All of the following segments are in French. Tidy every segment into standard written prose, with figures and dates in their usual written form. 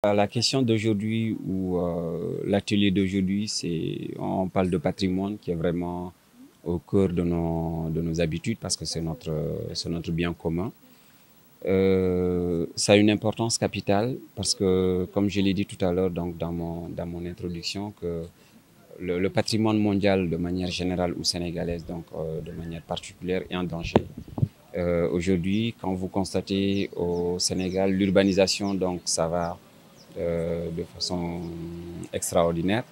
La question d'aujourd'hui ou l'atelier d'aujourd'hui, on parle de patrimoine qui est vraiment au cœur de nos habitudes parce que c'est notre bien commun. Ça a une importance capitale parce que, comme je l'ai dit tout à l'heure donc dans mon introduction, que le patrimoine mondial de manière générale ou sénégalaise, donc de manière particulière, est en danger. Aujourd'hui, quand vous constatez au Sénégal, l'urbanisation, donc ça va de façon extraordinaire,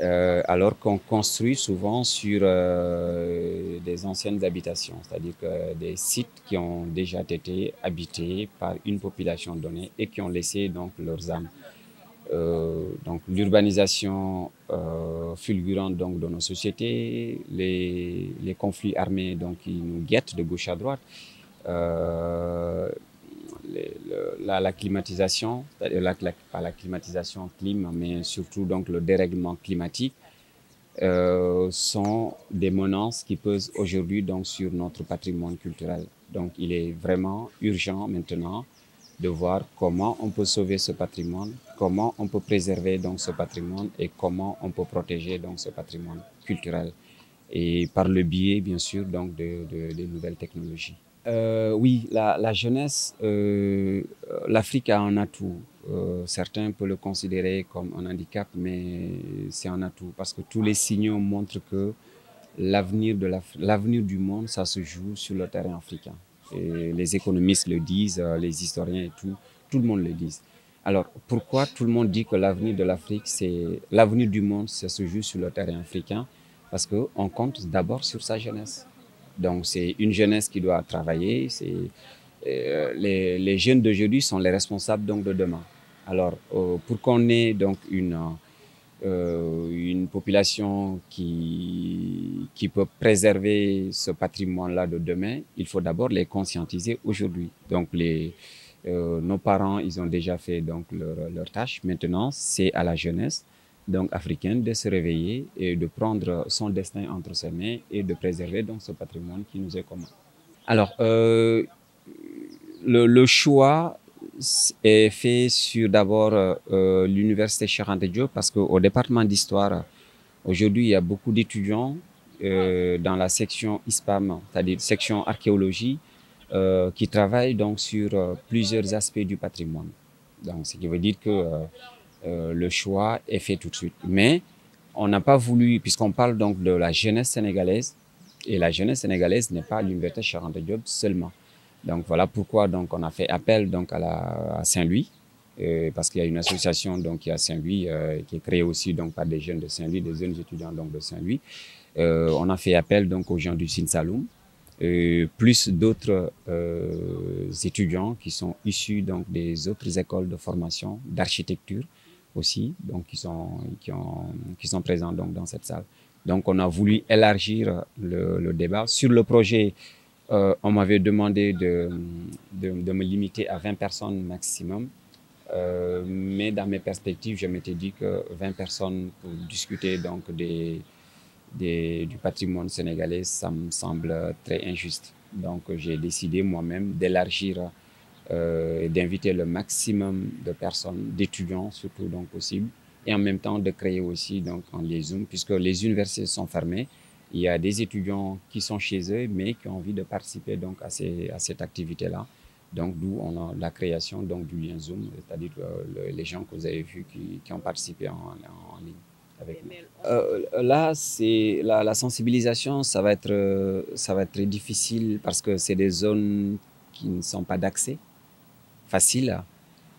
alors qu'on construit souvent sur des anciennes habitations, c'est-à-dire que des sites qui ont déjà été habités par une population donnée et qui ont laissé donc leurs âmes. Donc l'urbanisation fulgurante donc de nos sociétés, les conflits armés donc qui nous guettent de gauche à droite, euh, la climatisation, pas la climatisation clim, mais surtout donc le dérèglement climatique sont des menaces qui pesent aujourd'hui donc sur notre patrimoine culturel. Donc il est vraiment urgent maintenant de voir comment on peut sauver ce patrimoine, comment on peut préserver donc ce patrimoine et comment on peut protéger donc ce patrimoine culturel. Et par le biais, bien sûr, donc de nouvelles technologies. Oui, la jeunesse, l'Afrique a un atout. Certains peuvent le considérer comme un handicap, mais c'est un atout parce que tous les signaux montrent que l'avenir du monde, ça se joue sur le terrain africain. Et les économistes le disent, les historiens et tout le monde le dit. Alors, pourquoi tout le monde dit que l'avenir de l'Afrique, c'est l'avenir du monde, ça se joue sur le terrain africain? Parce qu'on compte d'abord sur sa jeunesse. Donc, c'est une jeunesse qui doit travailler. Les jeunes d'aujourd'hui sont les responsables donc de demain. Alors, pour qu'on ait donc une population qui peut préserver ce patrimoine-là de demain, il faut d'abord les conscientiser aujourd'hui. Donc, nos parents, ils ont déjà fait donc leur tâche. Maintenant, c'est à la jeunesse donc africaine de se réveiller et de prendre son destin entre ses mains et de préserver donc ce patrimoine qui nous est commun. Alors, le choix est fait sur d'abord l'université Cheikh Anta Diop parce qu'au département d'histoire, aujourd'hui, il y a beaucoup d'étudiants dans la section ISPAM, c'est-à-dire section archéologie, qui travaillent donc sur plusieurs aspects du patrimoine. Donc, ce qui veut dire que le choix est fait tout de suite. Mais on n'a pas voulu, puisqu'on parle donc de la jeunesse sénégalaise, et la jeunesse sénégalaise n'est pas à l'université Cheikh Anta Diop seulement. Donc voilà pourquoi donc on a fait appel donc à Saint-Louis, parce qu'il y a une association donc qui est à Saint-Louis, qui est créée aussi donc par des jeunes de Saint-Louis, des jeunes étudiants donc de Saint-Louis. On a fait appel donc aux gens du Sine Saloum, plus d'autres étudiants qui sont issus donc des autres écoles de formation d'architecture aussi, donc qui sont présents donc dans cette salle. Donc on a voulu élargir le débat sur le projet. On m'avait demandé de me limiter à 20 personnes maximum. Mais dans mes perspectives, je m'étais dit que 20 personnes pour discuter donc du patrimoine sénégalais, ça me semble très injuste. Donc j'ai décidé moi-même d'élargir et d'inviter le maximum de personnes, d'étudiants surtout donc possible, et en même temps de créer aussi donc en liaison, puisque les universités sont fermées. Il y a des étudiants qui sont chez eux, mais qui ont envie de participer donc à cette activité-là. Donc, d'où on a la création donc, du lien Zoom, c'est-à-dire les gens que vous avez vus qui ont participé en ligne avec nous. Là, c'est la sensibilisation, ça va être très difficile parce que c'est des zones qui ne sont pas d'accès facile.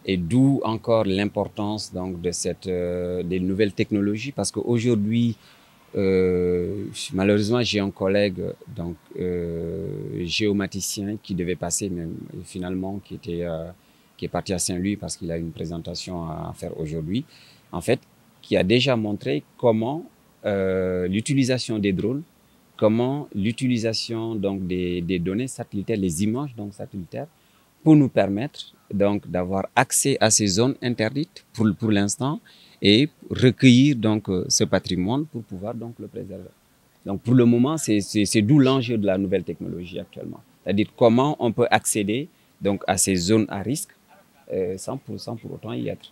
Et d'où encore l'importance donc des nouvelles technologies parce qu'aujourd'hui, malheureusement, j'ai un collègue donc géomaticien qui devait passer, mais finalement qui est parti à Saint-Louis parce qu'il a une présentation à faire aujourd'hui. En fait, qui a déjà montré comment l'utilisation des drones, comment l'utilisation donc des données satellitaires, les images donc satellitaires, pour nous permettre donc d'avoir accès à ces zones interdites pour l'instant et recueillir donc ce patrimoine pour pouvoir donc le préserver. Donc pour le moment, c'est d'où l'enjeu de la nouvelle technologie actuellement. C'est-à-dire comment on peut accéder donc à ces zones à risque sans pour autant y être.